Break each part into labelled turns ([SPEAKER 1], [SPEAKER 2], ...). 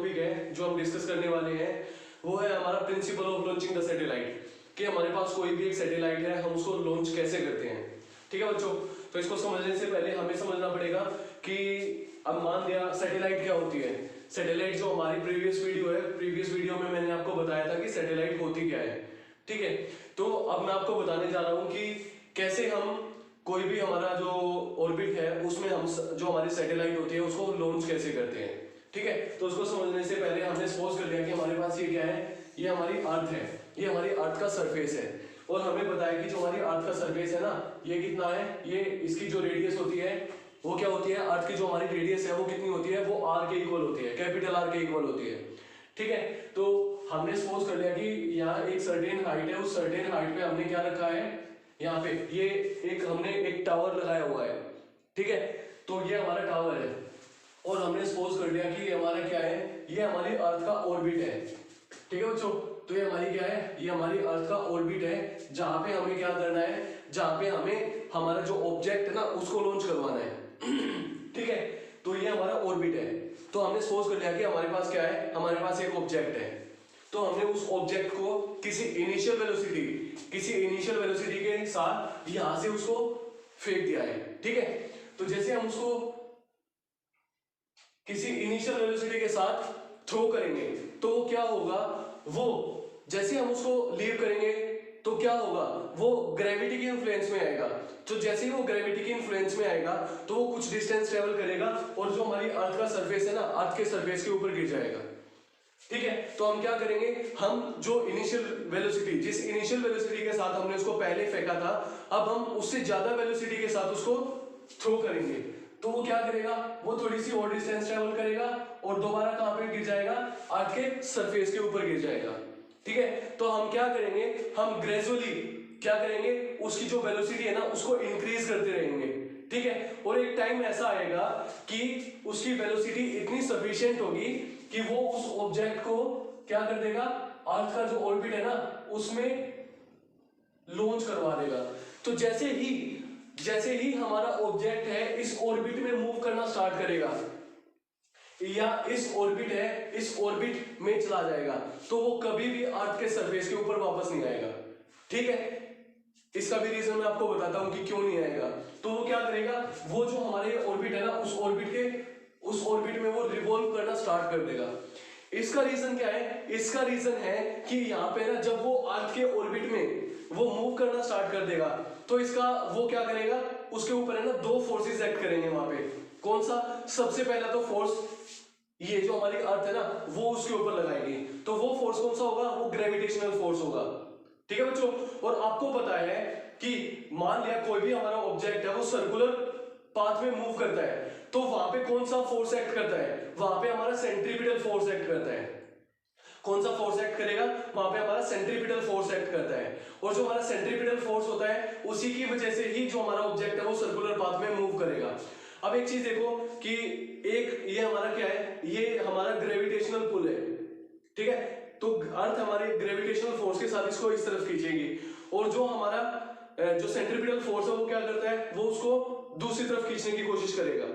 [SPEAKER 1] Topic है जो हम डिस्कस करने वाले हैं वो है हमारा principle of launching the satellite, कि हमारे पास कोई भी एक सैटेलाइट है, हम उसको लॉन्च कैसे करते हैं। ठीक है बच्चों, तो इसको समझने से पहले हमें समझना पड़ेगा कि अब मान लिया सैटेलाइट क्या होती है। सैटेलाइट जो हमारी प्रीवियस वीडियो में मैंने आपको बताया था कि सैटेलाइट होती क्या है। ठीक है, तो अब मैं आपको बताने जा रहा हूँ कि कैसे हम कोई भी हमारा जो ऑर्बिट है उसमें हम जो हमारी सैटेलाइट होती है उसको लॉन्च कैसे करते हैं। ठीक है, तो उसको समझने से पहले हमने सपोज कर लिया कि हमारे पास ये क्या है, ये हमारी अर्थ है, ये हमारी अर्थ का सरफेस है, और हमें बताया कि जो हमारी अर्थ का सरफेस है ना, ये कितना है, ये इसकी जो रेडियस होती है वो क्या होती है, अर्थ की जो हमारी रेडियस है वो कितनी होती है, वो आर के इक्वल होती है, कैपिटल आर के इक्वल होती है। ठीक है, तो हमने सपोज कर लिया कि यहाँ एक सर्टेन हाइट है, उस सर्टेन हाइट पे हमने क्या रखा है, यहाँ पे ये हमने एक टावर लगाया हुआ है। ठीक है, तो ये हमारा टावर है और हमने सपोज कर लिया कि ये हमारा क्या है, ये हमारी अर्थ का ऑर्बिट है। ठीक है बच्चों, तो ये हमारी क्या है, ये हमारी अर्थ का ऑर्बिट है, जहां पे हमें क्या करना है, जहां पे हमें हमारा जो ऑब्जेक्ट है ना उसको लॉन्च करवाना है। ठीक है, तो ये हमारा ऑर्बिट है। तो हमने सपोज कर लिया कि हमारे पास क्या है, हमारे पास एक ऑब्जेक्ट है, तो हमने उस ऑब्जेक्ट को किसी इनिशियल वेलोसिटी के साथ यहां से उसको फेंक दिया है। ठीक है, तो जैसे हम उसको किसी इनिशियल वेलोसिटी के साथ थ्रो करेंगे तो क्या होगा, वो जैसे हम उसको लीव करेंगे तो क्या होगा, वो ग्रेविटी के इन्फ्लुएंस में आएगा। तो जैसे ही वो ग्रेविटी के इन्फ्लुएंस में आएगा तो वो कुछ डिस्टेंस ट्रेवल करेगा और जो हमारी अर्थ का सरफेस है ना, अर्थ के सरफेस के ऊपर गिर जाएगा। ठीक है, तो हम क्या करेंगे, हम जो इनिशियल वेलोसिटी, जिस इनिशियल वेलोसिटी के साथ हमने उसको पहले फेंका था, अब हम उससे ज्यादा वेलोसिटी के साथ उसको थ्रो करेंगे, तो वो क्या करेगा, वो थोड़ी सी और डिस्टेंस ट्रेवल करेगा और दोबारा कहां पे गिर जाएगा, अर्थ के सरफेस के ऊपर गिर जाएगा। ठीक है, तो हम क्या करेंगे, हम ग्रेजुअली क्या करेंगे, उसकी जो वेलोसिटी है ना उसको इंक्रीज करते रहेंगे। ठीक है, और एक टाइम ऐसा आएगा कि उसकी वेलोसिटी इतनी सफिशिएंट होगी कि वो उस ऑब्जेक्ट को क्या कर देगा, अर्थ का जो ऑर्बिट है ना उसमें लॉन्च करवा देगा। तो जैसे ही हमारा ऑब्जेक्ट है इस ऑर्बिट में मूव करना स्टार्ट करेगा, या इस ऑर्बिट में चला जाएगा, तो वो कभी भी अर्थ के सरफेस के ऊपर वापस नहीं आएगा। ठीक है, इसका भी रीजन मैं आपको बताता हूं कि क्यों नहीं आएगा। तो वो क्या करेगा, वो जो हमारे ऑर्बिट है ना उस ऑर्बिट में वो रिवॉल्व करना स्टार्ट कर देगा। इसका रीजन क्या है, इसका रीजन है कि यहाँ पे ना जब वो अर्थ के ऑर्बिट में वो मूव करना स्टार्ट कर देगा तो इसका वो क्या करेगा, उसके ऊपर है ना दो फोर्सेस एक्ट करेंगे वहां पे। कौन सा, सबसे पहला तो फोर्स ये जो हमारी अर्थ है ना वो उसके ऊपर लगाएगी, तो वो फोर्स कौन सा होगा, वो ग्रेविटेशनल फोर्स होगा। ठीक है बच्चों, और आपको पता है कि मान लिया कोई भी हमारा ऑब्जेक्ट है वो सर्कुलर पाथ में मूव करता है, तो वहां पे कौन सा फोर्स एक्ट करता है, वहां पे हमारा सेंट्रीपिटल फोर्स एक्ट करता है। कौन सा फोर्स एक्ट करेगा, वहां पे हमारा सेंट्रीपिटल फोर्स एक्ट करता है, और जो हमारा सेंट्रीपिटल फोर्स होता है उसी की वजह से ही जो हमारा ऑब्जेक्ट है वो सर्कुलर पाथ में मूव करेगा। अब एक चीज देखो कि एक ये हमारा क्या है, ये हमारा ग्रेविटेशनल पुल है। ठीक है, तो अर्थ हमारे ग्रेविटेशनल फोर्स के साथ इसको इस तरफ खींचेगी, और जो हमारा जो सेंट्रीपिटल फोर्स है वो क्या करता है, वो उसको दूसरी तरफ खींचने की कोशिश करेगा।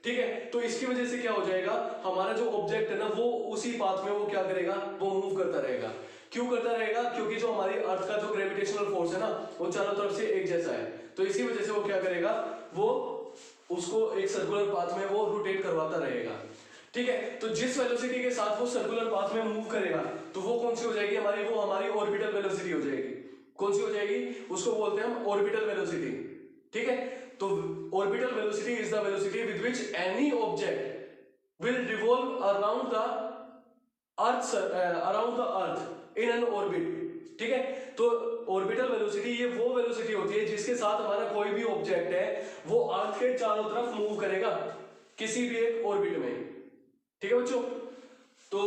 [SPEAKER 1] ठीक है, तो इसकी वजह से क्या हो जाएगा, हमारा जो ऑब्जेक्ट है ना वो उसी पाथ में वो क्या करेगा, वो मूव करता रहेगा। क्यों करता रहेगा, क्योंकि जो हमारी अर्थ का जो ग्रेविटेशनल फोर्स है ना वो चारों तरफ से एक जैसा है, तो इसी वजह से वो क्या करेगा, वो उसको एक सर्कुलर पाथ में वो रोटेट करवाता रहेगा। ठीक है, तो जिस वेलोसिटी के साथ वो सर्कुलर पाथ में मूव करेगा तो वो कौन सी हो जाएगी हमारी, वो हमारी ऑर्बिटल वेलोसिटी हो जाएगी। कौन सी हो जाएगी, उसको बोलते हैं हम ऑर्बिटल वेलोसिटी। ठीक है, तो orbital velocity is the velocity with which any object will revolve around the earth in an orbit. ठीक है, तो ऑर्बिटल वेलोसिटी ये वो वेलोसिटी होती है जिसके साथ हमारा कोई भी ऑब्जेक्ट है वो अर्थ के चारों तरफ मूव करेगा किसी भी एक ऑर्बिट में। ठीक है बच्चों, तो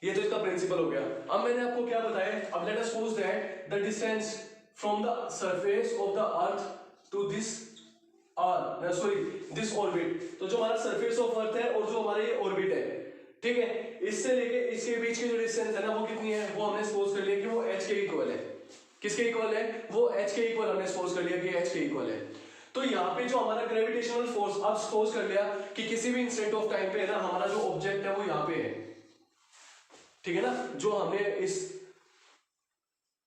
[SPEAKER 1] ये तो इसका प्रिंसिपल हो गया। अब मैंने आपको क्या बताया, अब let us suppose that the distance from the surface of the earth to this orbit, तो जो हमारा सरफेस ऑफ अर्थ है और जो हमारा ये ऑर्बिट है, ठीक है, इससे लेके इसके बीच की जो डिस्टेंस है ना वो कितनी है, वो हमने सपोज कर लिया कि वो h के इक्वल है। किसके इक्वल है, वो h के इक्वल हमने सपोज कर लिया कि h के इक्वल है। तो यहाँ पे जो हमारा ग्रेविटेशनल फोर्स, अब सपोज कर लिया कि किसी भी इंस्टेंट ऑफ टाइम पे ना हमारा जो ऑब्जेक्ट है ठीक है ना, जो हमने इस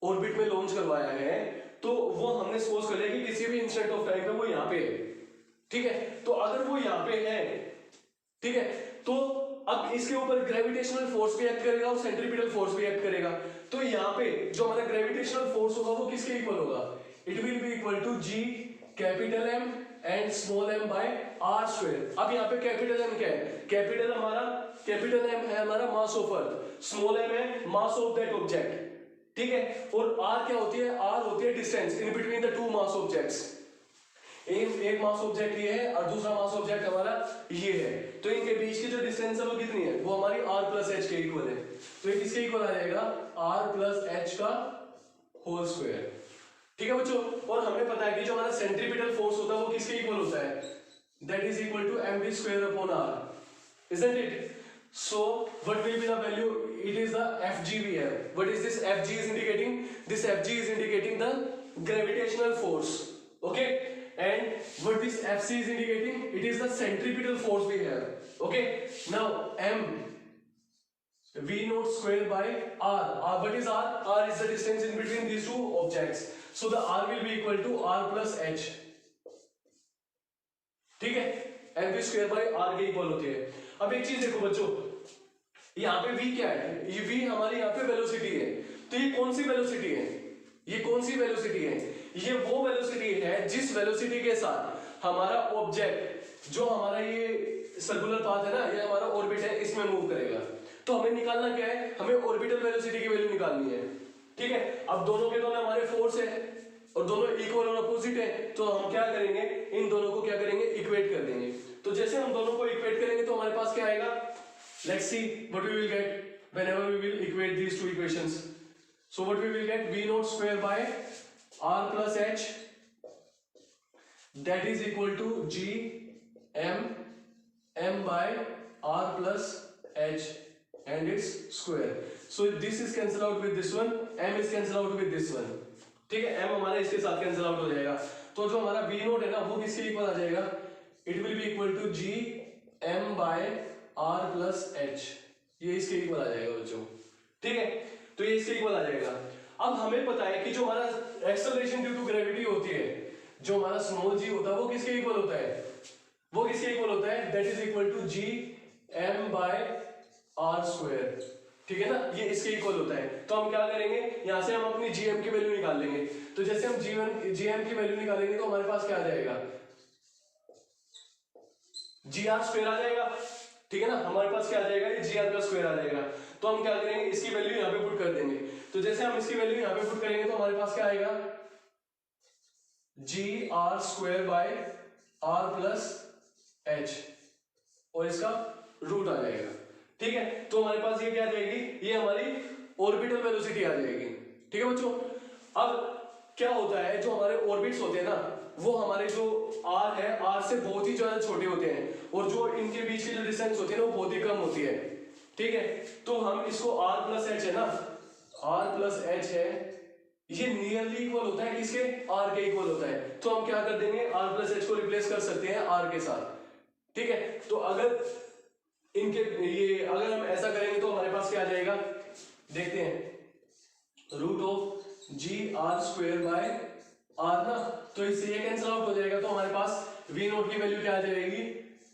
[SPEAKER 1] ऑर्बिट में लॉन्च करवाया है, तो वो हमने सपोज कर लिया कि किसी भी इंस्टेंट ऑफ टाइम पे वो यहाँ पे है, ठीक है। तो अगर वो यहाँ पे है, ठीक है, तो अब इसके ऊपर ग्रेविटेशनल फोर्स भी एक्ट करेगा और सेंट्रीपिटल फोर्स भी एक्ट करेगा। तो यहाँ पे जो हमारा ग्रेविटेशनल फोर्स होगा वो किसके इक्वल होगा, it will be equal to G capital M and small M by R square. अब यहाँ पे कैपिटल एम क्या है, कैपिटल एम है हमारा mass of earth, small M है मास ऑफ दैट ऑब्जेक्ट, ठीक है। और आर क्या होती है, आर होती है distance in between the two mass objects. एक मास ऑब्जेक्ट ये है और दूसरा मास ऑब्जेक्ट हमारा ये है, तो इनके बीच की जो डिस्टेंस है वो कितनी है, वो हमारी r प्लस एच के इक्वल है। तो ये किसके इक्वल आ जाएगा, r प्लस एच का होल स्क्वायर, ठीक है बच्चों। और हमें पता है कि जो हमारा सेंट्रीपिटल फोर्स होता है वो किसके इक्वल होता है, that is equal to mv square upon r, isn't it? So what will be the value, it is the fg we have. What is this fg is indicating, this fg is indicating the gravitational force, okay. And what this fc is indicating, it is the centripetal force we have, okay. Now m v naught square by r, what is r, r is the distance in between these two objects, so the r will be equal to r plus h, ठीक है। mv square by r के equal होती है। अब एक चीज देखो बच्चों, यहाँ पे v क्या है, ये v हमारी यहाँ पे वेलोसिटी है, तो ये कौन सी वेलोसिटी है, ये कौन सी वेलोसिटी है, ये वो वेलोसिटी है जिस वेलोसिटी के साथ हमारा ऑब्जेक्ट, जो हमारा ये सर्कुलर पाथ है ना, ये हमारा ऑर्बिट है, इसमें मूव करेगा। तो हमें निकालना क्या है, हमें ऑर्बिटल वेलोसिटी की वैल्यू निकालनी है, ठीक है। अब दोनों के दोनों हमारे फोर्स है और दोनों इक्वल और अपोजिट है, तो हम क्या करेंगे, इन दोनों को क्या करेंगे, इक्वेट कर देंगे। तो जैसे हम दोनों को इक्वेट करेंगे तो हमारे पास क्या आएगा, let's see what we will get whenever we will equate these two equations. So what we will get, v naught square by r plus h, that is equal to g m by r plus h and its square. So this is cancel out with this one, m is cancel out with this one, ठीक है। m हमारा इसके साथ cancel out हो जाएगा, तो जो हमारा v नोट है ना वो किसके इक्वल आ जाएगा, it will be equal to g m by r plus h, ये इसके इक्वल आ जाएगा बच्चों, ठीक है। तो ये इसके इक्वल आ जाएगा। अब हमें पता है कि जो हमारा एक्सेलरेशन ड्यू टू ग्रेविटी होती है, जो हमारा स्मॉल g होता है वो किसके इक्वल होता है, वो किसके इक्वल होता है, that is equal to g m by r square, ठीक है ना, ये इसके इक्वल होता है। तो हम क्या करेंगे, यहां से हम अपनी gm की वैल्यू निकाल लेंगे। तो जैसे हम gm की वैल्यू निकालेंगे तो हमारे पास क्या आ जाएगा, gr स्क्वायर आ जाएगा, ठीक है ना, हमारे पास क्या आ जाएगा, ये gr का स्क्वायर आ जाएगा। तो हम क्या करेंगे, इसकी वैल्यू यहाँ पे पुट कर देंगे। तो जैसे हम इसकी वैल्यू यहाँ पे पुट करेंगे तो हमारे पास क्या आएगा, gr square by r plus h, और इसका रूट आ जाएगा, ठीक है। तो हमारे पास ये क्या आ जाएगी, ये हमारी ऑर्बिटल वेलोसिटी आ जाएगी, ठीक है बच्चों। अब क्या होता है, जो हमारे ऑर्बिट्स होते हैं ना, वो हमारे जो r है, r से बहुत ही ज्यादा छोटे होते हैं, और जो इनके बीच की जो डिस्टेंस होती है ना वो बहुत ही कम होती है, ठीक है। तो हम इसको r प्लस एच है ना, r प्लस एच है, ये नियरली इक्वल होता है किसके, r के इक्वल होता है। तो हम क्या कर देंगे, r प्लस एच को रिप्लेस कर सकते हैं r के साथ, ठीक है। तो अगर इनके ये अगर हम ऐसा करेंगे तो हमारे पास क्या आ जाएगा, देखते हैं, root of G R square by R ना, तो इससे ये कैंसिल आउट हो जाएगा। तो हमारे पास वी नोट की वैल्यू क्या आ जाएगी,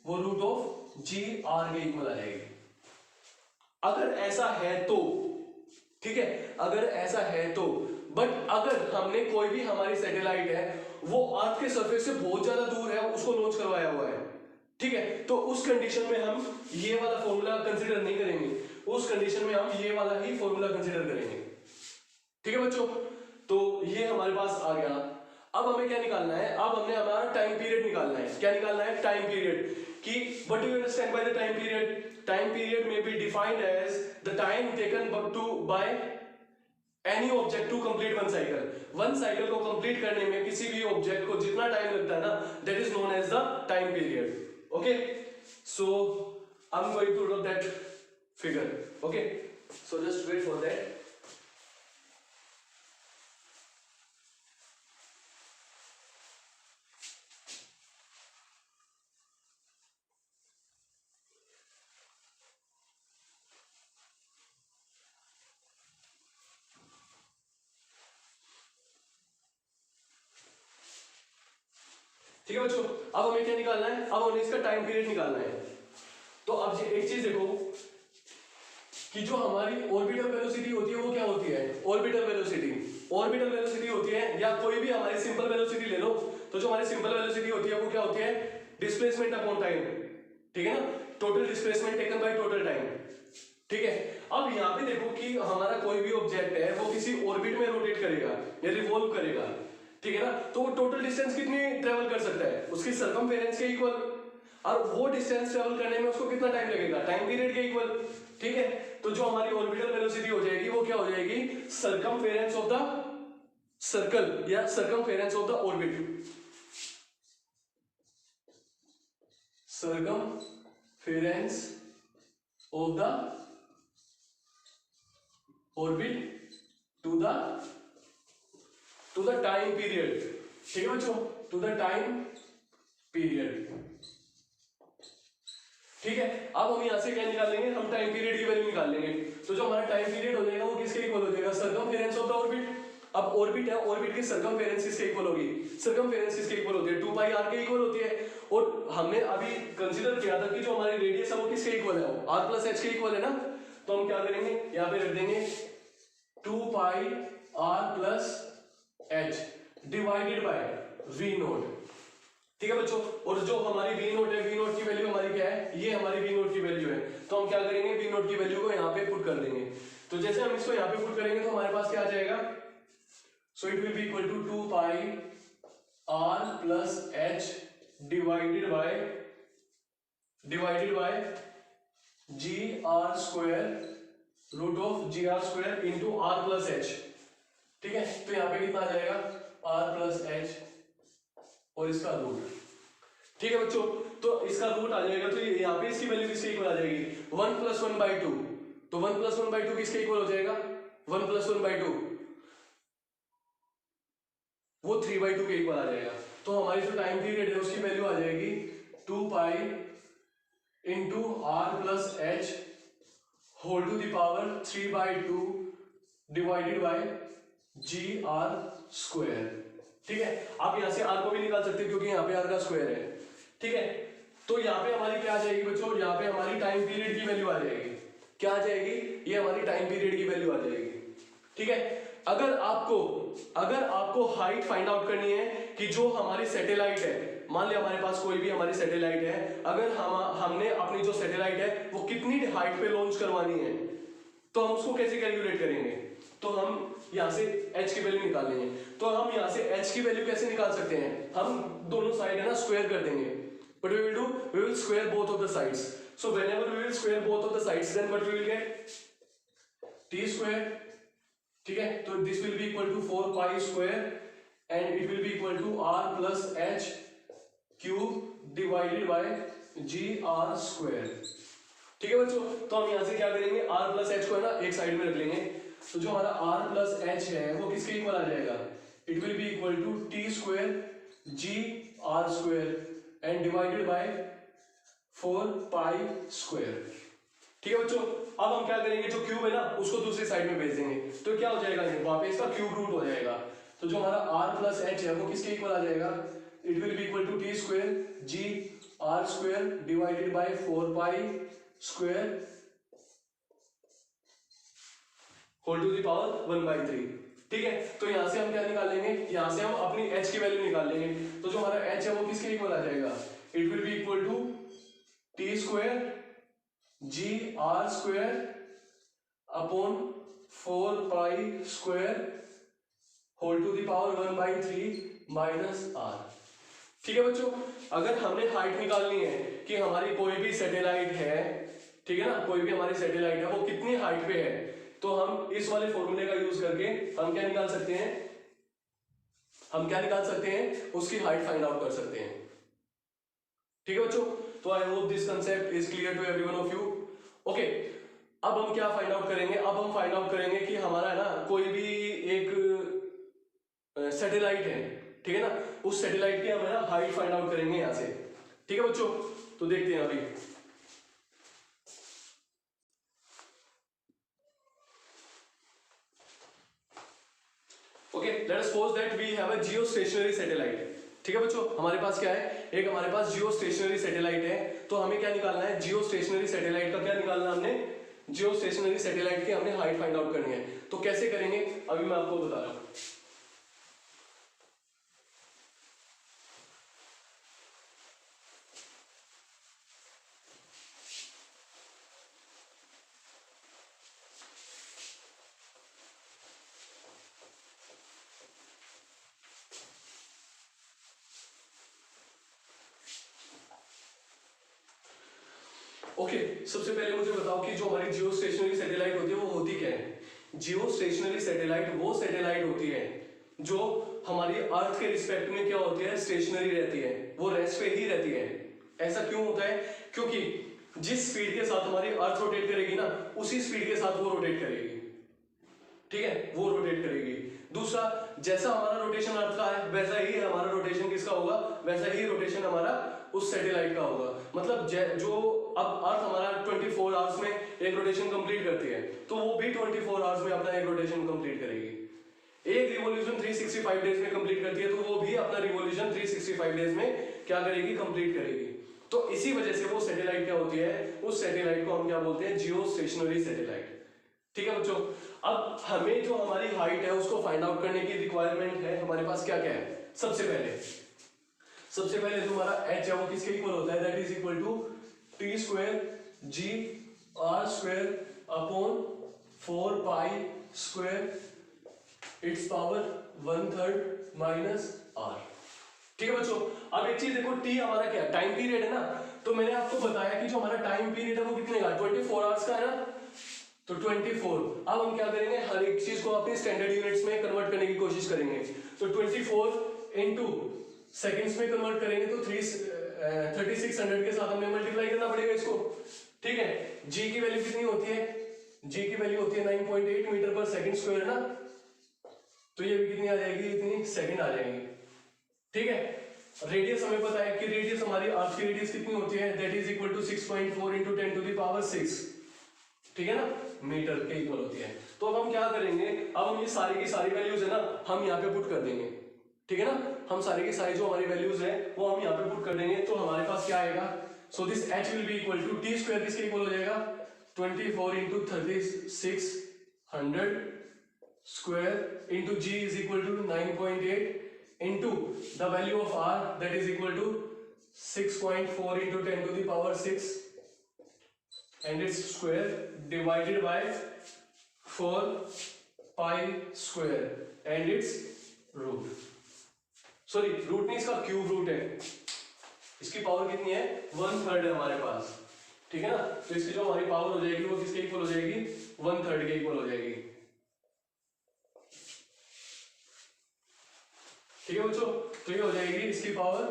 [SPEAKER 1] वो रूट ऑफ जी आर के इक्वल आ जाएगी। अगर ऐसा है तो, ठीक है, अगर ऐसा है तो, बट अगर हमने कोई भी हमारी सैटेलाइट है वो अर्थ के सरफेस से बहुत ज्यादा दूर है, उसको लॉन्च करवाया हुआ है, ठीक है, तो उस कंडीशन में हम ये वाला फॉर्मूला कंसीडर नहीं करेंगे, उस कंडीशन में हम ये वाला ही फॉर्मूला कंसीडर करेंगे, ठीक है बच्चों। तो ये हमारे पास आ गया। अब हमें क्या निकालना है, अब हमने हमारा टाइम पीरियड निकालना है। क्या निकालना है, टाइम पीरियड, कि what do you understand by the time period, time period में be defined as the time taken to by any object to complete one cycle. One cycle को कंप्लीट करने में किसी भी ऑब्जेक्ट को जितना टाइम लगता है ना, that is known as the time period, okay. So I'm going to draw that figure, okay. So just wait for that. ठीक है बच्चों, अब हमें क्या निकालना है, अब हमें इसका टाइम पीरियड निकालना है। तो अब एक चीज देखो कि जो हमारी ऑर्बिटल वेलोसिटी होती है वो क्या होती है, ऑर्बिटल वेलोसिटी। ऑर्बिटल वेलोसिटी होती है, या कोई भी हमारी सिंपल वेलोसिटी ले लो, तो जो हमारी सिंपल वेलोसिटी होती है वो क्या होती है, डिस्प्लेसमेंट अपॉन टाइम, ठीक है ना, total displacement taken by total time. ठीक है, अब यहाँ पे देखो कि हमारा कोई भी ऑब्जेक्ट है वो किसी ऑर्बिट में रोटेट करेगा या रिवॉल्व करेगा, ठीक है ना, तो वो टोटल डिस्टेंस कितनी ट्रेवल कर सकता है, उसकी सरकमफेरेंस के इक्वल, और वो डिस्टेंस ट्रेवल करने में उसको कितना टाइम लगेगा, टाइम पीरियड के इक्वल। ठीक है, तो जो हमारी ऑर्बिटल वेलोसिटी हो जाएगी वो क्या हो जाएगी, सरकमफेरेंस ऑफ द सर्कल या circumference of the orbit, circumference of the orbit to the time period. ठीक है बच्चों, टू द टाइम पीरियड। ठीक है, अब हम यहां से क्या निकाल लेंगे, हम टाइम पीरियड की वैल्यू निकाल लेंगे। तो जो हमारा टाइम पीरियड हो जाएगा वो किसके इक्वल हो जाएगा, सरकमफेरेंस ऑफ द ऑर्बिट। अब ऑर्बिट है, ऑर्बिट की सरकमफेरेंस किसके इक्वल होगी, सरकमफेरेंस किसके इक्वल होती है, 2 पाई r के इक्वल होती है। और हमने अभी कंसीडर किया था कि जो हमारी रेडियस है वो किसके इक्वल है, r प्लस h के इक्वल है ना। तो हम क्या करेंगे, यहाँ पे रख देंगे 2 pi r plus h divided bye v note. ठीक है बच्चों, और जो हमारी v नोट है, v नोट की वैल्यू हमारी क्या है, ये हमारी v नोट की वैल्यू है। तो हम क्या करेंगे, v नोट की वैल्यू को यहाँ पे पुट कर देंगे। तो जैसे हम इसको यहाँ पे पुट करेंगे तो हमारे पास क्या आ जाएगा, so it will be equal to 2 pi r plus h divided by g r square root of g r square into r plus h। ठीक है, तो यहाँ पे कितना आ जाएगा, r प्लस h और इसका रूट। ठीक है बच्चों, तो इसका रूट आ जाएगा, तो यहाँ पे इसकी वैल्यू किसके इक्वल आ जाएगी, 1 प्लस 1/2। तो 1 प्लस 1/2 किसके इक्वल हो जाएगा, 1 प्लस 1/2 वो 3/2 के इक्वल आ जाएगा। तो हमारी जो टाइम पीरियड है उसकी वैल्यू आ जाएगी 2 pi into R plus H whole to the power 3/2 divided by G R square. ठीक है, आप यहां से आर को भी निकाल सकते हो क्योंकि यहाँ पे आर का स्क्वायर है। ठीक है, तो यहाँ पे हमारी क्या आ जाएगी बच्चों, यहाँ पे हमारी टाइम पीरियड की वैल्यू आ जाएगी, क्या आ जाएगी, ये हमारी टाइम पीरियड की वैल्यू आ जाएगी। ठीक है, अगर आपको हाइट फाइंड आउट करनी है कि जो हमारी सैटेलाइट है, मान लिया हमारे पास कोई भी हमारी सैटेलाइट है, अगर हमने अपनी जो सैटेलाइट है वो कितनी हाइट पे लॉन्च करवानी है, तो हम उसको कैसे कैलकुलेट करेंगे, तो हम यहां से h की वैल्यू निकाल लेंगे। तो हम यहां से h की वैल्यू कैसे निकाल सकते हैं, हम दोनों साइड है ना स्क्वायर कर देंगे, but we will square both of the sides. So whenever we will square both of the sides then what we will get t square. ठीक है, तो this will be equal to 4 pi square and it will be equal to r plus h cube divided by G R square. ठीक है बच्चों, तो हम यहां से क्या करेंगे, r प्लस h को है ना एक साइड में रख लेंगे। तो जो हमारा r प्लस h है वो किसके इक्वल आ जाएगा, it will be equal to t square G R square and divided by 4 pi square. ठीक है बच्चों, अब हम क्या करेंगे, जो क्यूब है ना उसको दूसरी साइड में भेज देंगे, तो क्या हो जाएगा, वहां पे इसका क्यूब रूट हो जाएगा। तो जो हमारा r प्लस h है वो किसके इक्वल आ जाएगा, it will be equal to t square G R square divided by 4 pi square whole to the power 1/3। ठीक है, तो यहां से हम क्या निकाल लेंगे, यहां से हम अपनी h की वैल्यू निकाल लेंगे। तो जो हमारा h है वो किसके इक्वल आ जाएगा, it will be equal to t square G R square upon 4 pi square whole to the power 1/3 minus r। ठीक है बच्चों, अगर हमने हाइट निकालनी है कि हमारी कोई भी सैटेलाइट है, ठीक है ना, कोई भी हमारी सैटेलाइट है वो कितनी हाइट पे है, तो हम इस वाले फॉर्मूले का यूज करके हम क्या निकाल सकते हैं, उसकी हाइट फाइंड आउट कर सकते हैं। ठीक है बच्चों, तो I hope this concept is clear to everyone of you. Okay, अब हम क्या फाइंड आउट करेंगे, अब हम फाइंड आउट करेंगे कि हमारा है ना कोई भी एक सैटेलाइट है, ठीक है ना, उस सैटेलाइट की हम है ना हाइट फाइंड आउट करेंगे यहां से। ठीक है बच्चों, तो देखते हैं अभी। Okay, let us suppose that we have a geostationary satellite। ठीक है बच्चों, हमारे पास क्या है, एक हमारे पास जियो स्टेशनरी सैटेलाइट है, तो हमें क्या निकालना है, जियो स्टेशनरी सैटेलाइट का क्या निकालना है हमने, जियो स्टेशनरी सैटेलाइट की हमने हाइट फाइंड आउट करनी है। तो कैसे करेंगे अभी मैं आपको बता रहा हूं। ओके, सबसे पहले मुझे बताओ कि जो हमारी जियो स्टेशनरी सैटेलाइट होती है वो होती क्या है। जियो स्टेशनरी सैटेलाइट वो सैटेलाइट होती है जो हमारी अर्थ के रिस्पेक्ट में क्या होती है, स्टेशनरी रहती है, वो रेस्ट पे ही रहती है। ऐसा क्यों होता है, क्योंकि जिस स्पीड के साथ हमारी अर्थ रोटेट करेगी ना, उसी स्पीड के साथ वो रोटेट करेगी। ठीक है, वो रोटेट करेगी। दूसरा, जैसा हमारा रोटेशन अर्थ का है वैसा ही हमारा रोटेशन किसका होगा, वैसा ही रोटेशन हमारा उस सैटेलाइट का होगा। मतलब जो अब अर्थ हमारा 24 आवर्स में एक रोटेशन कंप्लीट करती है, तो वो भी 24 आवर्स में अपना एक रोटेशन कंप्लीट करेगी। एक रिवॉल्यूशन 365 डेज में कंप्लीट करती है, तो वो भी अपना रिवॉल्यूशन 365 डेज में क्या करेगी, कंप्लीट करेगी। तो इसी वजह से वो सैटेलाइट क्या होती है, उस सैटेलाइट को हम क्या बोलते हैं, जियो स्टेशनरी सैटेलाइट। ठीक है बच्चों, अब हमें जो हमारी हाइट है उसको फाइंड आउट करने की रिक्वायरमेंट है, हमारे पास क्या क्या है। सबसे पहले जो हमारा h है वो किसके इक्वल होता है, that is equal to T square G R square upon 4 pi square its power 1/3 minus R. ठीक है बच्चों, अब एक चीज देखो, t हमारा क्या है, टाइम पीरियड है ना। तो मैंने आपको बताया कि जो हमारा टाइम पीरियड है वो कितने का, 24 आवर्स का है ना। तो 24, अब हम क्या करेंगे, हर एक चीज को अपनी स्टैंडर्ड यूनिट्स में कन्वर्ट करने की कोशिश करेंगे। तो 24 इनटू सेकंड्स में कन्वर्ट करेंगे तो 3600 के साथ हमें मल्टीप्लाई करना पड़ेगा इसको। ठीक है, g की वैल्यू कितनी होती है, g की वैल्यू होती है 9.8 मीटर पर सेकंड स्क्वायर ना। तो ये भी कितनी आ जाएगी, इतनी सेकंड आ जाएगी। ठीक है, रेडियस हमें पता है कि रेडियस हमारी अर्थ की रेडियस कितनी होती है, that is equal to 6.4 into 10 to the power 6। ठीक है ना, मीटर के इक्वल होती है। तो अब हम क्या करेंगे, अब हम ये सारी की सारी वैल्यूज है ना, हम यहाँ पे पुट कर देंगे। ठीक है ना, हम सारी की सारी जो हमारी वैल्यूज है वो हम यहाँ पे पुट कर देंगे। तो हमारे पास क्या आएगा, so this h will be equal to T square किसके इक्वल हो जाएगा, 24 into 3600 square into g is equal to 9.8 into the value of r that is equal to 6.4 into 10 to the power 6 and its square divided by 4 pi square and its root, sorry root नहीं, इसका cube root है। इसकी power कितनी है, 1/3 है हमारे पास। ठीक है ना, तो इसकी जो हमारी पावर हो जाएगी वो किसके इक्वल हो जाएगी, 1/3 के इक्वल हो जाएगी। ठीक है बच्चों, तो ये हो जाएगी इसकी power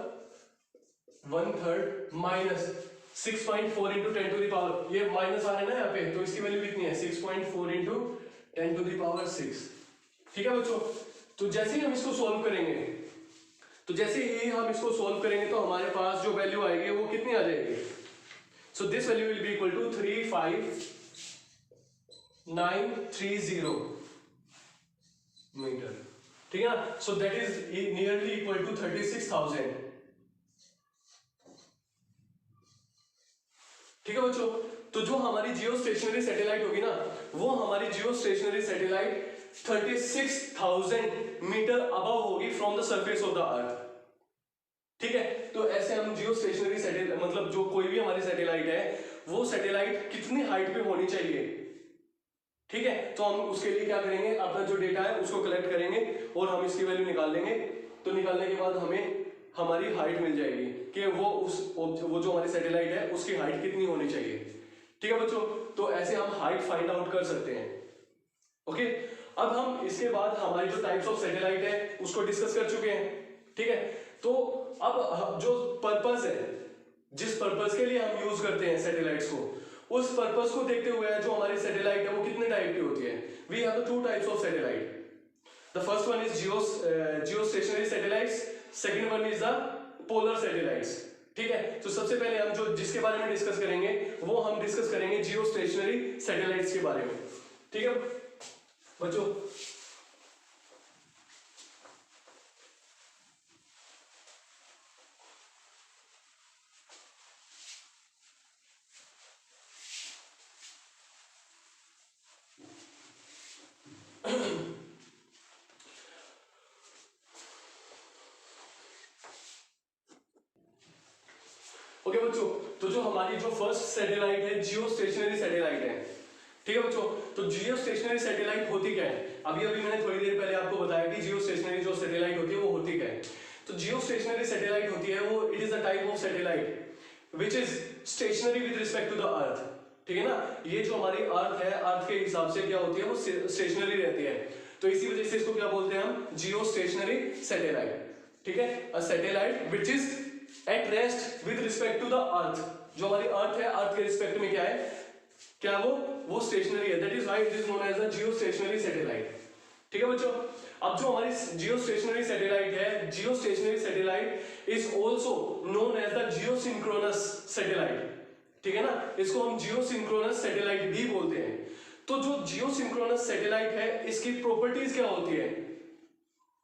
[SPEAKER 1] 1/3 minus 6.4 into 10 to the power, ये माइनस आ रहा है ना यहाँ पे, तो इसकी वैल्यू कितनी है, 6.4 इंटू 10 टू द पावर 6। ठीक है बच्चों, तो जैसे ही हम इसको सॉल्व करेंगे, तो जैसे ही हम इसको सॉल्व करेंगे तो हमारे पास जो वैल्यू आएगी वो कितनी आ जाएगी, so this value will be equal to 35930 metre. ठीक है ना, so that is nearly equal to 36,000। ठीक है बच्चों, तो जो हमारी जियो स्टेशनरी सैटेलाइट होगी ना, वो हमारी geo stationery satellite 36,000 meter above होगी from the surface of the earth. ठीक है, तो ऐसे हम जियो स्टेशनरी सैटेलाइट, मतलब जो कोई भी हमारी सैटेलाइट है, वो सैटेलाइट कितनी हाइट पे होनी चाहिए। ठीक है, तो हम उसके लिए क्या करेंगे, अपना जो डेटा है उसको कलेक्ट करेंगे और हम इसकी वैल्यू निकाल लेंगे। तो निकालने के बाद हमें हमारी हाइट मिल जाएगी कि वो जो हमारी सैटेलाइट है उसकी हाइट कितनी होनी चाहिए। ठीक है बच्चों, तो ऐसे हम हाइट फाइंड आउट कर सकते हैं। ओके, अब हम इसके बाद हमारी जो टाइप्स ऑफ सैटेलाइट है उसको डिस्कस कर चुके हैं। ठीक है, तो अब जो पर्पस है, जिस पर्पस के लिए हम यूज करते हैं सैटेलाइट्स को, उस पर्पस को देखते हुए जो हमारी सैटेलाइट है वो कितने टाइप की होती है। We have two types of satellite. The first one is geostationary satellites, second one is the polar satellites. ठीक है, तो सबसे पहले हम जो जिसके बारे में डिस्कस करेंगे वो हम डिस्कस करेंगे जियो स्टेशनरी सैटेलाइट्स के बारे में। ठीक है बच्चों, ओके बच्चों, तो जो हमारी जो फर्स्ट सैटेलाइट है जियो स्टेशनरी सैटेलाइट है, ठीक है बच्चों। तो जियो स्टेशनरी सैटेलाइट होती क्या है, अभी मैंने थोड़ी देर पहले आपको बताया कि जियो स्टेशनरी जो सैटेलाइट होती है वो होती क्या है। तो जियो स्टेशनरी सैटेलाइट होती है वो, it is a type of satellite which is stationary with respect to the earth, ठीक है ना। ये जो हमारी अर्थ है, अर्थ के हिसाब से क्या होती है, वो स्टेशनरी रहती है, तो इसी वजह से इसको क्या बोलते हैं हम, जियो स्टेशनरी सैटेलाइट, ठीक है। A satellite which is at rest with respect to the earth, जो हमारी अर्थ है, अर्थ के रिस्पेक्ट में क्या है, क्या वो स्टेशनरी है, that is why it is known as the Jio stationery satellite, ठीक है बच्चों। अब जो हमारी जियो स्टेशनरी सैटेलाइट है, जियो stationery satellite is also known as the geosynchronous satellite, ठीक है ना, इसको हम जियो सिंक्रोनस सैटेलाइट भी बोलते हैं। तो जो जियो सिंक्रोनस सैटेलाइट है, इसकी प्रॉपर्टीज क्या होती है,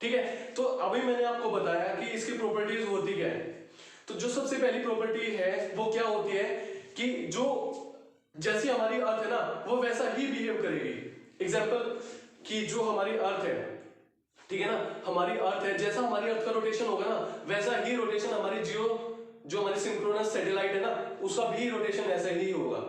[SPEAKER 1] ठीक है। तो अभी मैंने आपको बताया कि इसकी प्रॉपर्टीज होती क्या है। तो जो सबसे पहली प्रॉपर्टी है वो क्या होती है कि जो जैसी हमारी अर्थ है ना, वो वैसा ही बिहेव करेगी। एग्जांपल कि जो हमारी अर्थ है, ठीक है ना, हमारी अर्थ है, जैसा हमारी अर्थ का रोटेशन होगा ना, वैसा ही रोटेशन हमारी जियो जो हमारी सिंक्रोनस सैटेलाइट है ना, उसका भी रोटेशन ऐसा ही होगा,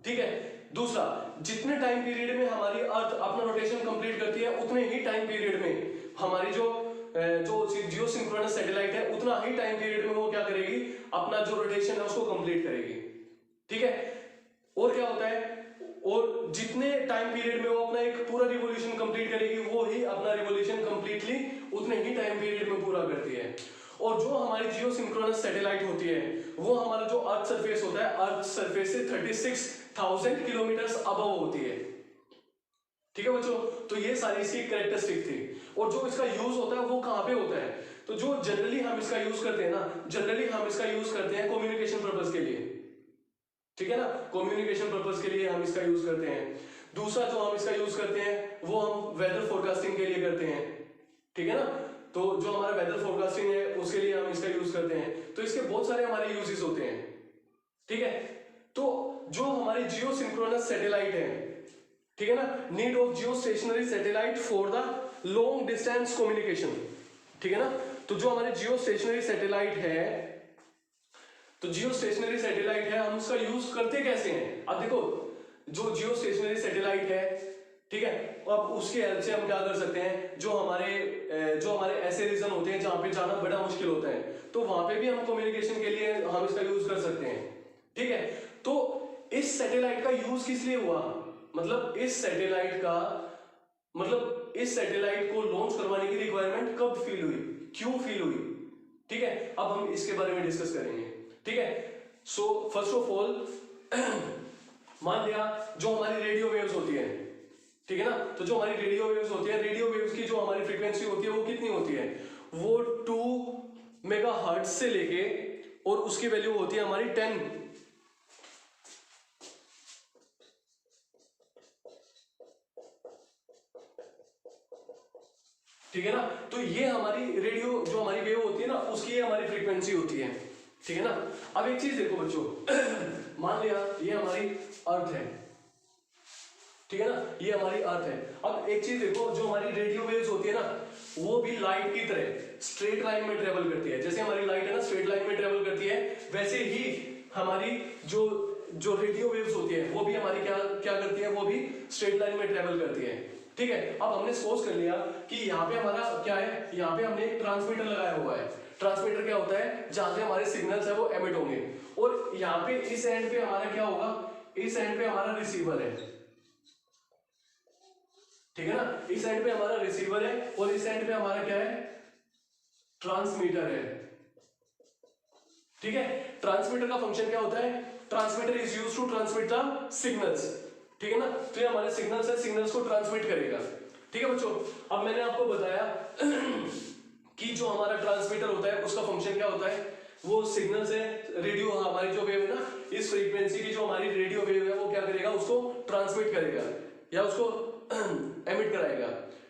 [SPEAKER 1] ठीक है। दूसरा, जितने टाइम पीरियड में हमारी अर्थ अपना रोटेशन कंप्लीट करती है, उतने ही टाइम पीरियड में हमारी जो जियो सिंक्रोनस सैटेलाइट है, उतना ही टाइम पीरियड में वो क्या करेगी, अपना जो रोटेशन है उसको कंप्लीट करेगी, ठीक है। और क्या होता है, और जितने टाइम पीरियड में वो अपना एक पूरा रिवॉल्यूशन कंप्लीट करेगी, वो ही अपना रिवॉल्यूशन कंप्लीटली उतने ही टाइम पीरियड में पूरा करती है। और जो हमारी जियो सिंक्रोनस सैटेलाइट होती है, वो हमारा जो अर्थ सरफेस होता है, अर्थ सरफेस से 36,000 किलोमीटर अबव होती है, ठीक है बच्चों। तो ये सारी इसकी कैरेक्टरिस्टिक थी। और जो इसका यूज होता है वो कहां पे होता है, तो जो जनरली हम इसका यूज करते हैं ना, जनरली हम इसका यूज करते हैं कम्युनिकेशन पर्पस के लिए, ठीक है ना, कम्युनिकेशन पर्पस के लिए हम इसका यूज करते हैं। दूसरा जो हम इसका यूज करते हैं वो हम वेदर फोरकास्टिंग के लिए करते हैं, ठीक है ना। तो जो हमारा वेदर फोरकास्टिंग है उसके लिए हम इसका यूज करते हैं। तो इसके बहुत सारे हमारे यूजेस होते हैं, ठीक है। तो जो हमारी जियो सिंक्रोनस सैटेलाइट है, ठीक है ना, need of Jio stationery satellite for the long distance communication, ठीक है ना। तो जो हमारे जियो स्टेशनरी सैटेलाइट है, तो जियो स्टेशनरी सैटेलाइट है, हम उसका यूज करते कैसे हैं। अब देखो, जो जियो स्टेशनरी सैटेलाइट है, ठीक है, अब उसके हेल्प से हम क्या कर सकते हैं, जो हमारे ऐसे रीजन होते हैं जहां पे जाना बड़ा मुश्किल होता है, तो वहां पे भी हम कम्युनिकेशन के लिए हम इसका यूज कर सकते हैं, ठीक है। तो इस सैटेलाइट का यूज किस लिए हुआ, मतलब इस सैटेलाइट को लॉन्च करवाने की रिक्वायरमेंट कब फील हुई, क्यों फील हुई, ठीक है। अब हम इसके बारे में डिस्कस करेंगे, ठीक है। सो फर्स्ट ऑफ ऑल मान लिया जो हमारी रेडियो वेव्स होती है, ठीक है ना, तो जो हमारी रेडियो वेव्स होती है, रेडियो वेव्स की जो हमारी फ्रीक्वेंसी होती है वो कितनी होती है, वो 2 मेगाहर्ट्ज से लेके, और उसकी वैल्यू होती है हमारी 10, ठीक है ना। तो ये हमारी रेडियो जो हमारी वेव होती है ना, उसकी ये हमारी फ्रीक्वेंसी होती है, ठीक है ना। अब एक चीज देखो बच्चों, मान लिया ये हमारी अर्थ है, ठीक है ना, ये हमारी अर्थ है। अब एक चीज देखो, जो हमारी रेडियो वेव्स होती है ना, वो भी लाइट की तरह स्ट्रेट लाइन में ट्रेवल करती है। जैसे हमारी लाइट है ना स्ट्रेट लाइन में ट्रेवल करती है, वैसे ही हमारी जो रेडियो वेव्स होती है वो भी हमारी क्या करती है, वो भी स्ट्रेट लाइन में ट्रेवल करती है, ठीक है। अब हमने सपोज कर लिया कि यहाँ पे हमारा क्या है, यहाँ पे हमने एक ट्रांसमीटर लगाया हुआ है। ट्रांसमीटर क्या होता है, जहां से हमारे सिग्नल्स है वो एमिट होंगे, और यहाँ पे इस एंड पे हमारा क्या होगा, इस एंड पे हमारा रिसीवर है, ठीक है ना, इस एंड पे हमारा रिसीवर है, और इस एंड पे हमारा क्या है, ट्रांसमीटर है, ठीक है। ट्रांसमीटर का फंक्शन क्या होता है, transmitter is used to transmit the signals, ठीक है ना। तो ये हमारे सिग्नल्स है, सिग्नल्स को ट्रांसमिट करेगा, ठीक है बच्चों। अब मैंने आपको बताया कि जो हमारा ट्रांसमीटर होता है उसका फंक्शन क्या होता है, वो सिग्नल से रेडियो, हमारी जो वेव है ना, इस फ्रीक्वेंसी की जो हमारी रेडियो वेव है वो क्या करेगा, उसको ट्रांसमिट करेगा या उसको एमिट कराएगा,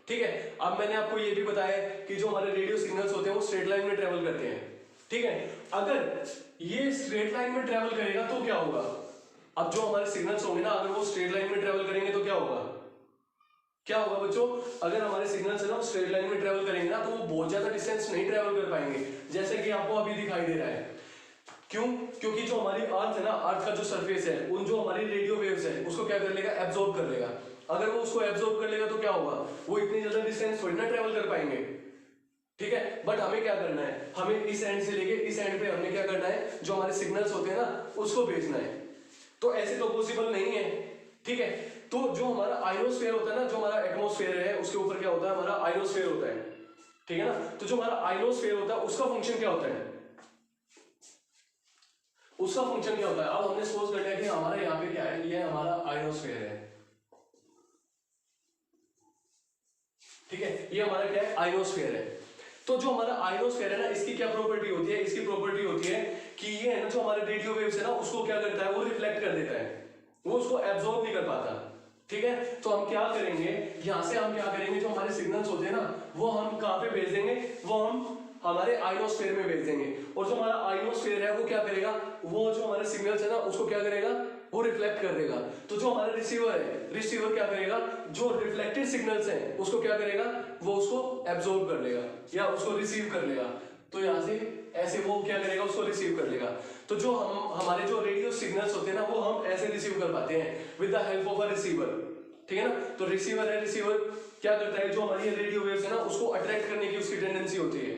[SPEAKER 1] ठीक है। अब मैंने आपको ये भी बताया कि जो हमारे रेडियो सिग्नल्स होते हैं वो स्ट्रेट लाइन में ट्रेवल करते हैं, ठीक है। अगर ये स्ट्रेट लाइन में ट्रेवल करेगा तो क्या होगा, अब जो हमारे सिग्नल्स होंगे ना, अगर वो स्ट्रेट लाइन में ट्रेवल करेंगे तो क्या होगा बच्चों, अगर हमारे सिग्नल्स है ना स्ट्रेट लाइन में ट्रेवल करेंगे ना, तो वो बहुत ज्यादा डिस्टेंस नहीं ट्रेवल कर पाएंगे, जैसे कि आपको अभी दिखाई दे रहा है क्यों? क्योंकि जो हमारी अर्थ है ना, अर्थ का जो सरफेस है, उन जो हमारी रेडियो वेव्स है उसको क्या कर लेगा, एब्जॉर्ब कर लेगा। अगर वो उसको एब्जॉर्ब कर लेगा तो क्या होगा, वो इतनी ज्यादा डिस्टेंस थोड़ी ना ट्रेवल कर पाएंगे, ठीक है। बट हमें क्या करना है, हमें इस एंड से लेके इस एंड पे हमने क्या करना है, जो हमारे सिग्नल्स होते हैं ना उसको भेजना है। तो ऐसे तो पॉसिबल नहीं है, ठीक है। तो जो हमारा आयोनोस्फीयर होता है ना, जो हमारा एटमॉस्फेयर है उसके ऊपर क्या होता है, हमारा आयोनोस्फीयर होता है, ठीक है ना। तो जो हमारा आयोनोस्फीयर होता है उसका फंक्शन क्या होता है, उसका फंक्शन क्या होता है। अब हमने सपोज कर लिया कि हमारा यहाँ पे क्या है, ये हमारा आयोनोस्फीयर है, ठीक है, ये हमारा क्या है, आयोनोस्फीयर है। तो जो हमारा आयोनोस्फीयर है ना, इसकी क्या प्रॉपर्टी होती है, इसकी प्रॉपर्टी होती है कि ये है ना, जो हमारे रेडियो वेव्स है ना उसको क्या करता है, वो रिफ्लेक्ट कर देता है, वो उसको एब्जॉर्ब नहीं कर पाता, ठीक है। तो हम क्या करेंगे, यहां से हम क्या करेंगे, जो हमारे सिग्नल्स होते हैं ना वो हम कहां पे भेज देंगे, वो हम हमारे आयोनोस्फीयर में भेज देंगे। और जो हमारा आयोनोस्फीयर है वो क्या करेगा, वो जो हमारे सिग्नल्स है ना उसको क्या करेगा, वो रिफ्लेक्ट कर देगा। तो जो हमारा रिसीवर है, रिसीवर क्या करेगा, जो रिफ्लेक्टेड सिग्नल्स हैं उसको क्या करेगा, वो उसको एब्जॉर्ब कर लेगा या उसको रिसीव कर लेगा। तो यहां से ऐसे वो क्या करेगा, उसको रिसीव कर लेगा। तो जो हमारे जो रेडियो सिग्नल्स होते हैं ना वो हम ऐसे रिसीव कर पाते हैं with the help of a receiver, ठीक है ना। तो रिसीवर है, रिसीवर क्या करता है, जो हमारी रेडियो वेव्स है ना उसको अट्रैक्ट करने की उसकी टेंडेंसी होती है,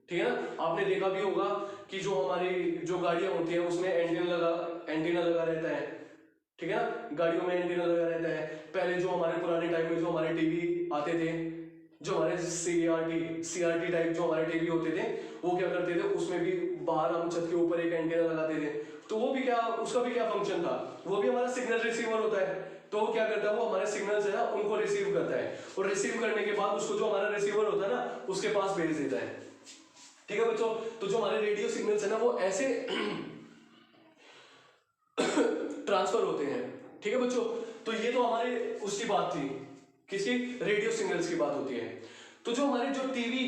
[SPEAKER 1] ठीक है ना। आपने देखा भी होगा कि जो हमारी जो गाड़ियां होती है उसमें एंटीना लगा रहता है, ठीक है ना, गाड़ियों में एंटीना लगा रहता है। पहले जो हमारे पुराने टाइम में जो हमारे टीवी आते थे, जो हमारे सीआरटी टाइप जो हमारे टीवी होते थे, वो क्या करते थे, उसमें भी बाहर हम छत के ऊपर एक एंटीना लगाते थे। तो वो भी क्या, उसका भी क्या फंक्शन था, वो भी हमारा सिग्नल रिसीवर होता है। तो वो क्या करता है, वो हमारे सिग्नल्स है ना उनको रिसीव करता है, और रिसीव करने के बाद उसको जो हमारा रिसीवर होता है ना उसके पास भेज देता है, ठीक है बच्चों। तो जो हमारे रेडियो सिग्नल्स है ना वो ऐसे ट्रांसफर होते हैं, ठीक है बच्चों। तो ये तो हमारे उसकी बात थी, किसकी, रेडियो सिग्नल्स की बात होती है। तो जो हमारे जो टीवी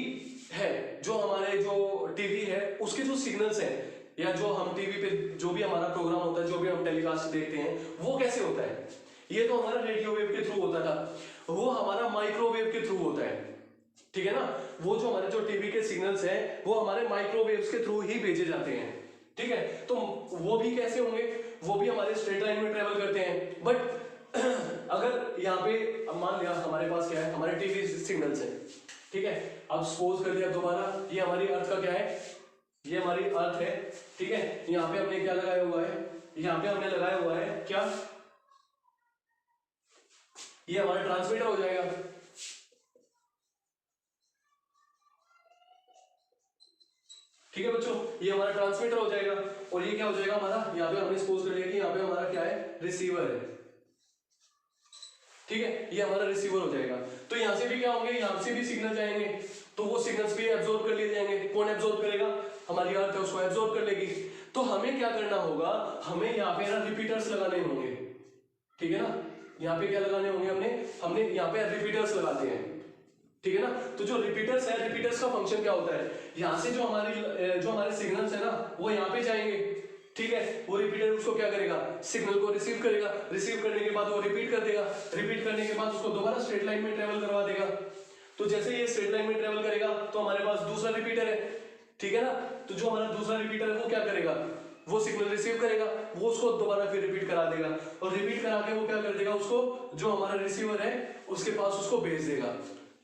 [SPEAKER 1] है, जो हमारे जो टीवी है उसके जो सिग्नल्स हैं, या जो हम टीवी पे जो भी हमारा प्रोग्राम होता है, जो भी हम टेलीकास्ट देखते हैं, वो कैसे होता है, ये तो हमारा रेडियो वेव के थ्रू होता था, वो हमारा माइक्रोवेव के थ्रू होता है, ठीक है ना। वो जो हमारे जो टीवी के सिग्नल्स हैं वो हमारे माइक्रोवेव्स के थ्रू ही भेजे जाते हैं, ठीक है। तो वो भी कैसे होंगे, वो भी हमारे स्ट्रेट लाइन में ट्रेवल करते हैं। बट अगर यहाँ पे अब मान लिया हमारे पास क्या है, हमारे टीवी सिग्नल्स हैं, ठीक है। अब सपोज कर दिया दोबारा, ये हमारी अर्थ का क्या है, ये हमारी अर्थ है, ठीक है। यहाँ पे हमने क्या लगाया हुआ है, यहाँ पे हमने लगाया हुआ है क्या, ये हमारा ट्रांसमीटर हो जाएगा, ठीक है बच्चों, ये हमारा ट्रांसमीटर हो जाएगा। और ये क्या हो जाएगा हमारा, यहाँ पे हमने सपोज कर लिया कि यहाँ पे हमारा क्या है, रिसीवर है, ठीक है, ये हमारा रिसीवर हो जाएगा। तो यहाँ से भी क्या होंगे, यहाँ से भी सिग्नल जाएंगे, तो वो सिग्नल्स भी एब्जॉर्ब कर लिए जाएंगे। कौन एब्जॉर्ब करेगा, हमारी अर्थ है उसको एब्जॉर्ब कर लेगी। तो हमें क्या करना होगा, हमें यहाँ पे ना रिपीटर्स लगाने होंगे, ठीक है ना। यहाँ पे क्या लगाने होंगे, हमने यहाँ पे रिपीटर्स लगाते हैं, ठीक है ना। तो जो रिपीटर्स है, रिपीटर्स का फंक्शन क्या होता है, यहाँ से जो हमारे सिग्नल्स है ना वो यहाँ पे जाएंगे, ठीक है। वो रिपीटर उसको क्या करेगा, सिग्नल को रिसीव करेगा, रिसीव करने के बाद वो रिपीट कर देगा, रिपीट करने के बाद उसको दोबारा स्ट्रेट लाइन में ट्रेवल करवा देगा। तो जैसे ये स्ट्रेट लाइन में ट्रेवल करेगा तो हमारे पास दूसरा रिपीटर है, ठीक है ना। तो जो हमारा दूसरा रिपीटर है वो क्या करेगा, वो सिग्नल रिसीव करेगा, वो उसको दोबारा फिर रिपीट करा देगा, और रिपीट करा के वो क्या कर देगा, उसको जो हमारा रिसीवर है उसके पास उसको भेज देगा।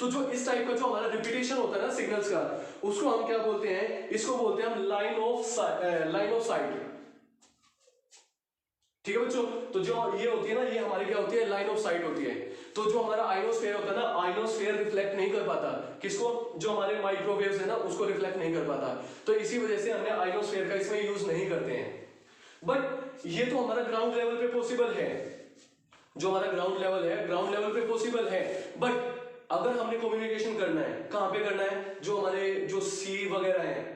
[SPEAKER 1] तो जो इस टाइप का जो हमारा रिपीटेशन होता है ना सिग्नल्स का, उसको हम क्या बोलते हैं, इसको बोलते हैं हम लाइन ऑफ साइट, ठीक है बच्चों। तो जो ये होती है ना, ये हमारी क्या होती है, लाइन ऑफ साइट होती है। तो जो हमारा आयोनोस्फीयर होता है ना, आयोनोस्फीयर रिफ्लेक्ट नहीं कर पाता, किसको, जो हमारे माइक्रोवेव्स है ना उसको रिफ्लेक्ट नहीं कर पाता। तो इसी वजह से हमने आयोनोस्फीयर का इसमें यूज नहीं करते हैं। बट ये तो हमारा ग्राउंड लेवल पे पॉसिबल है, जो हमारा ग्राउंड लेवल है, ग्राउंड लेवल पे पॉसिबल है। बट अगर हमने कम्युनिकेशन करना है, कहां पे करना है, जो हमारे जो सी वगैरह है,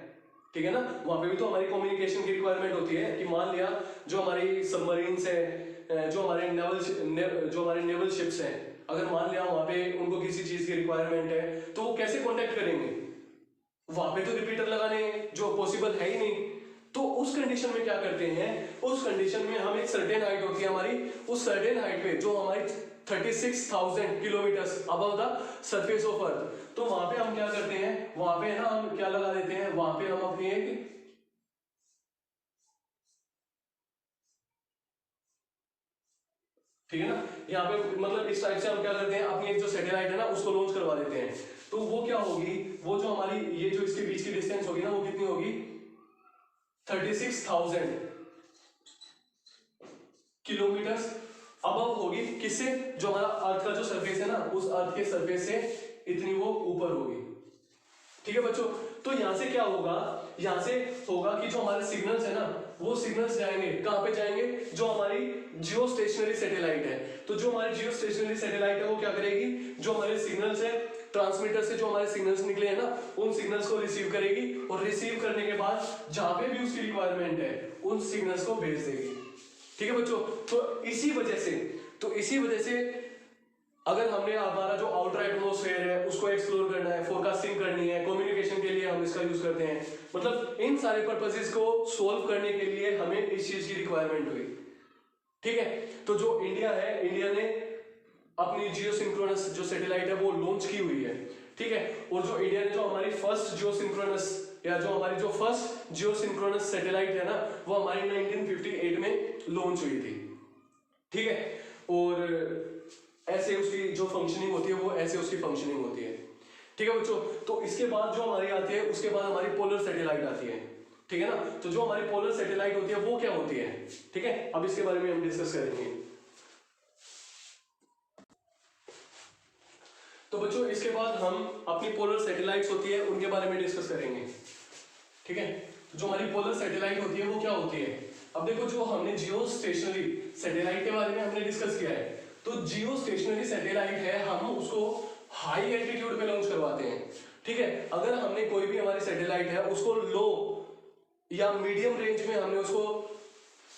[SPEAKER 1] ठीक है ना, वहां पे भी तो हमारी कम्युनिकेशन की रिक्वायरमेंट होती है। कि मान लिया जो हमारी सबमरीन्स है, जो हमारे नेवल शिप्स हैं, अगर मान लिया वहां पे उनको किसी चीज की रिक्वायरमेंट है तो वो कैसे कांटेक्ट करेंगे, वहां पे तो रिपीटर लगाने जो पॉसिबल है ही नहीं। तो उस कंडीशन में क्या करते हैं, उस कंडीशन में हम एक सर्टेन हाइट होती है हमारी, उस सर्टेन हाइट पे जो हमारी 36,000 kilometre above the surface of earth, तो वहां पे हम क्या करते हैं, वहां पे ना हम क्या लगा देते हैं, वहां पे हम अपनी एक ठीक है ना। यहाँ पे मतलब इस टाइप से हम क्या करते हैं, अपनी एक जो सैटेलाइट है ना उसको लॉन्च करवा देते हैं। तो वो क्या होगी, वो जो हमारी ये जो इसके बीच की डिस्टेंस होगी ना वो कितनी होगी, 36,000 किलोमीटर अबव होगी। किससे, जो हमारा अर्थ का जो सरफेस है ना उस अर्थ के सरफेस से इतनी वो ऊपर होगी। ठीक है बच्चों, तो यहां से क्या होगा, यहां से होगा कि जो हमारे सिग्नल्स है ना वो सिग्नल्स जाएंगे कहां पे जाएंगे, जो हमारी जियो स्टेशनरी सैटेलाइट है। तो जो हमारी जियो स्टेशनरी सैटेलाइट है वो क्या करेगी, जो हमारे सिग्नल्स है ट्रांसमीटर से जो हमारे सिग्नल्स निकले हैं ना उन सिग्नल्स को रिसीव करेगी, और रिसीव करने के बाद जहां पे भी उसकी रिक्वायरमेंट है उन सिग्नल्स को भेज देगी। ठीक है बच्चों, तो इसी वजह से अगर हमने हमारा जो आउटर एटमॉस्फेयर है उसको एक्सप्लोर करना है, फोरकास्टिंग करनी है, कम्युनिकेशन के लिए हम इसका यूज करते हैं, मतलब इन सारे पर्पसेस को सोल्व करने के लिए हमें इस चीज की रिक्वायरमेंट हुई। ठीक है, तो जो इंडिया है, इंडिया ने अपनी जियो सिंक्रोनस जो सैटेलाइट है वो लॉन्च की हुई है। ठीक है, और जो इंडिया ने जो हमारी फर्स्ट जियो सिंक्रोनस या जो हमारी जो फर्स्ट जियो सिंक्रोनस सैटेलाइट है ना वो हमारी 1958 में लॉन्च हुई थी। ठीक है, और ऐसे उसकी जो फंक्शनिंग होती है वो ऐसे उसकी फंक्शनिंग होती है। ठीक है बच्चों, तो इसके बाद जो हमारी आती है उसके बाद हमारी पोलर सैटेलाइट आती है। ठीक है ना, तो जो हमारी पोलर सैटेलाइट होती है वो क्या होती है, ठीक है, अब इसके बारे में हम डिस्कस करेंगे। तो बच्चों इसके बाद हम अपनी पोलर सैटेलाइट्स होती है उनके बारे में डिस्कस करेंगे। ठीक है, जो हमारी पोलर सैटेलाइट होती है वो क्या होती है। अब देखो, जो हमने जियो स्टेशनरी सैटेलाइट के बारे में हमने डिस्कस किया है, तो जियो स्टेशनरी सैटेलाइट है, हम उसको हाई एल्टीट्यूड पे लॉन्च करवाते हैं। ठीक है, अगर हमने कोई भी हमारी सैटेलाइट है उसको लो या मीडियम रेंज में हमने उसको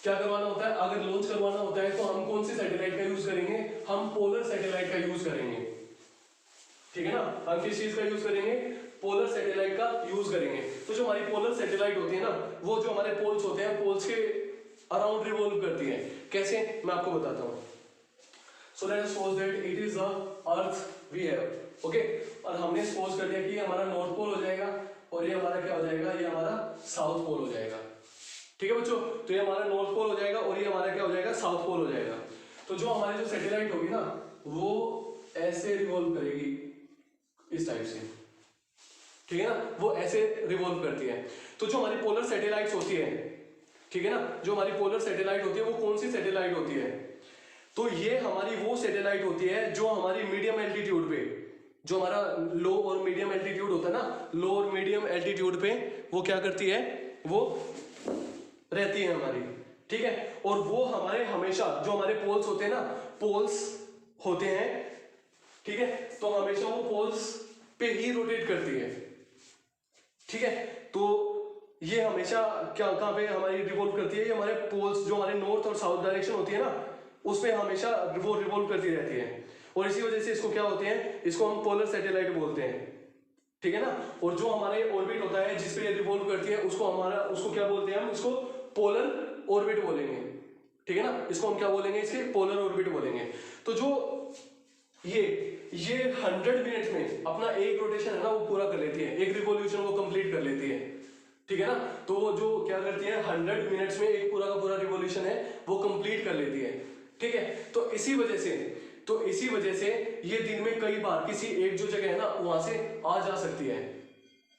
[SPEAKER 1] क्या करवाना होता है, अगर लॉन्च करवाना होता है तो हम कौन सी सैटेलाइट का यूज करेंगे, हम पोलर सैटेलाइट का यूज करेंगे। ठीक है ना, हम किस चीज का यूज करेंगे, पोलर सैटेलाइट का यूज करेंगे। तो जो हमारी पोलर सैटेलाइट होती है ना वो जो हमारे पोल्स होते हैं पोल्स के अराउंड रिवॉल्व करती है। कैसे, मैं आपको बताता हूं। So let us suppose that it is the Earth we have, okay? और हमने सपोज कर दिया कि ये हमारा नॉर्थ पोल हो जाएगा और ये हमारा क्या हो जाएगा, ये हमारा साउथ पोल हो जाएगा। ठीक है बच्चों, तो ये हमारा नॉर्थ पोल हो जाएगा और ये हमारा क्या हो जाएगा, साउथ पोल हो जाएगा। तो जो हमारी जो सैटेलाइट होगी ना वो ऐसे रिवॉल्व करेगी इस टाइप से। ठीक है ना, वो ऐसे रिवॉल्व करती है। तो जो हमारी पोलर सैटेलाइट्स होती है, ठीक है ना, जो हमारी पोलर सैटेलाइट होती है वो कौन सी सैटेलाइट होती है, तो ये हमारी वो सैटेलाइट होती है जो हमारी मीडियम एल्टीट्यूड पे, जो हमारा लो और मीडियम एल्टीट्यूड होता है ना, लो और मीडियम एल्टीट्यूड पे वो क्या करती है, वो रहती है हमारी। ठीक है, और वो हमारे हमेशा जो हमारे पोल्स होते हैं ना, पोल्स होते हैं, ठीक है, तो हमेशा वो पोल्स पे ही रोटेट करती है। ठीक है, तो ये हमेशा क्या कहां पे हमारी रिवॉल्व करती है, ये हमारे पोल्स जो हमारे नॉर्थ और साउथ डायरेक्शन होती है ना उसमें हमेशा वो रिवॉल्व करती रहती है, और इसी वजह से इसको क्या होते हैं, इसको हम पोलर सैटेलाइट बोलते हैं। ठीक है ना, और जो हमारे ऑर्बिट होता है जिस पे रिवॉल्व करती है उसको क्या बोलते हैं, हम इसको पोलर ऑर्बिट बोलेंगे। ठीक है ना, इसको हम क्या बोलेंगे, इसके पोलर ऑर्बिट बोलेंगे। तो जो ये 100 मिनट में अपना एक रोटेशन है ना वो पूरा कर लेती है, एक रिवॉल्यूशन वो कंप्लीट कर लेती है। ठीक है ना, तो वो जो क्या करती है 100 मिनट्स में एक पूरा का पूरा रिवॉल्यूशन है वो कंप्लीट कर लेती है। ठीक है, तो इसी वजह से ये दिन में कई बार किसी एक जो जगह है ना वहां से आ जा सकती है।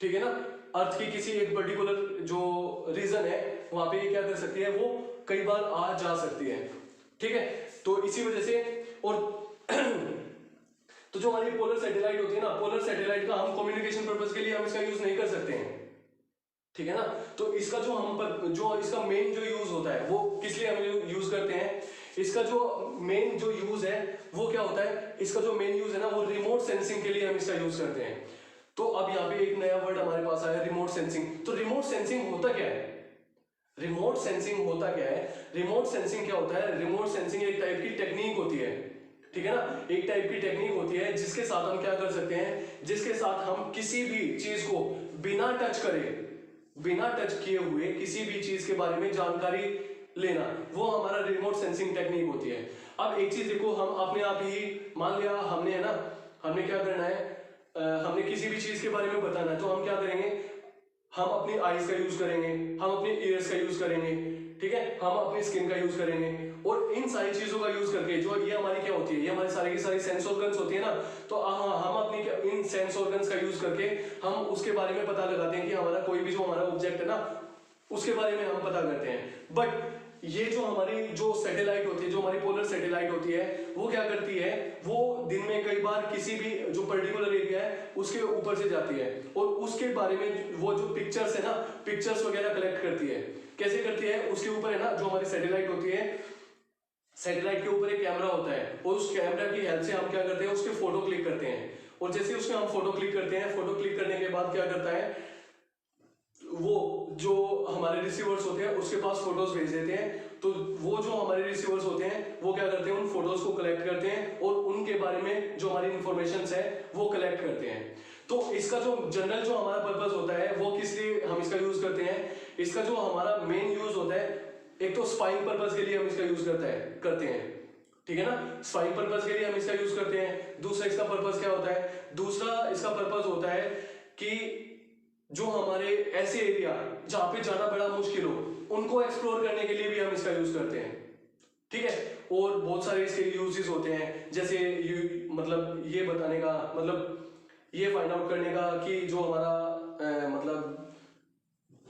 [SPEAKER 1] ठीक है ना, अर्थ की किसी एक पर्टिकुलर जो रीजन है वहां पे ये क्या कर सकती है, वो कई बार आ जा सकती है। ठीक है, तो इसी वजह से, और तो जो हमारी पोलर सैटेलाइट होती है ना, पोलर सैटेलाइट का हम कम्युनिकेशन पर्पस के लिए हम इसका यूज नहीं कर सकते हैं। ठीक है ना, तो इसका जो इसका मेन जो यूज होता है वो किस लिए हम यूज करते हैं, इसका जो मेन जो यूज है वो क्या होता है, इसका जो मेन यूज है ना वो रिमोट सेंसिंग के लिए हम इसका यूज करते हैं। तो अब यहाँ पे एक नया वर्ड हमारे पास आया, रिमोट सेंसिंग। तो रिमोट सेंसिंग होता क्या है, रिमोट सेंसिंग होता क्या है, रिमोट सेंसिंग क्या होता है, रिमोट सेंसिंग एक टाइप की टेक्निक होती है। ठीक है ना, एक टाइप की टेक्निक होती है जिसके साथ हम क्या कर सकते हैं, जिसके साथ हम किसी भी चीज को बिना टच करे, बिना टच किए हुए किसी भी चीज के बारे में जानकारी लेना, वो हमारा रिमोट सेंसिंग टेक्निक होती है। अब एक चीज देखो, हम अपने आप ही मान लिया हमने है ना, हमने क्या करना है, हमने किसी भी चीज के बारे में बताना है, तो हम क्या करेंगे, हम अपनी आईज का यूज करेंगे, हम अपने ईयर्स का यूज करेंगे। ठीक है, हम अपनी स्किन का यूज करेंगे, और इन सारी चीजों का यूज करके जो ये हमारी क्या होती है, ये हमारी सारी की सारी सेंस ऑर्गन्स होती है ना, तो हम अपनी इन सेंस ऑर्गन्स का यूज करके हम उसके बारे में पता लगाते हैं कि हमारा कोई भी जो हमारा ऑब्जेक्ट है ना उसके बारे में हम पता करते हैं। बट ये जो हमारी जो सैटेलाइट होती है, जो हमारी पोलर सैटेलाइट होती है, वो क्या करती है, वो दिन में कई बार किसी भी जो पर्टिकुलर एरिया है उसके ऊपर से जाती है और उसके बारे में वो जो पिक्चर्स है ना, पिक्चर्स वगैरह कलेक्ट करती है। कैसे करती है, उसके ऊपर है ना जो हमारी सैटेलाइट होती है, सैटेलाइट के ऊपर एक कैमरा होता है और उस कैमरा की हेल्प से हम क्या करते हैं, उसके फोटो क्लिक करते हैं, और जैसे उसके हम फोटो क्लिक करते हैं, फोटो क्लिक करने के बाद क्या करता है, वो जो हमारे रिसीवर्स होते हैं उसके पास फोटोज भेज देते हैं, तो वो जो हमारे रिसीवर्स होते हैं वो क्या करते हैं, उन फोटोज को कलेक्ट करते हैं और उनके बारे में जो हमारी इंफॉर्मेशन है वो कलेक्ट करते हैं। तो इसका जो जनरल जो हमारा पर्पस होता है वो किस लिए हम इसका यूज करते हैं, इसका जो हमारा मेन यूज होता है, एक तो स्पाइंग पर्पस के लिए हम इसका यूज करते हैं, ठीक है ना, स्पाइंग पर्पस के लिए हम इसका यूज करते हैं। दूसरा इसका पर्पस क्या होता है, दूसरा इसका पर्पस होता है कि जो हमारे ऐसे एरिया जहां पे जाना बड़ा मुश्किल हो उनको एक्सप्लोर करने के लिए भी हम इसका यूज करते हैं, ठीक है। और बहुत सारे इसके यूजेस होते हैं, जैसे मतलब ये बताने का, मतलब ये फाइंड आउट करने का कि जो हमारा मतलब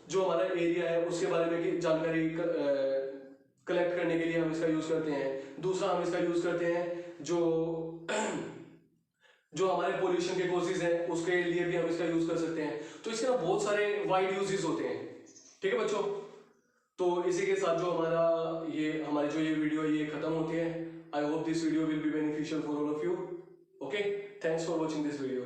[SPEAKER 1] जो हमारा एरिया है उसके बारे में की जानकारी कलेक्ट करने के लिए हम इसका यूज करते हैं। दूसरा हम इसका यूज करते हैं जो जो हमारे पोल्यूशन के कॉजेज हैं उसके लिए भी हम इसका यूज कर सकते हैं। तो इसके ना बहुत सारे वाइड यूजेस होते हैं, ठीक है बच्चों। तो इसी के साथ जो हमारी जो ये वीडियो ये खत्म होती है। आई hope this video will be beneficial for all of you. Okay, thanks for watching this video.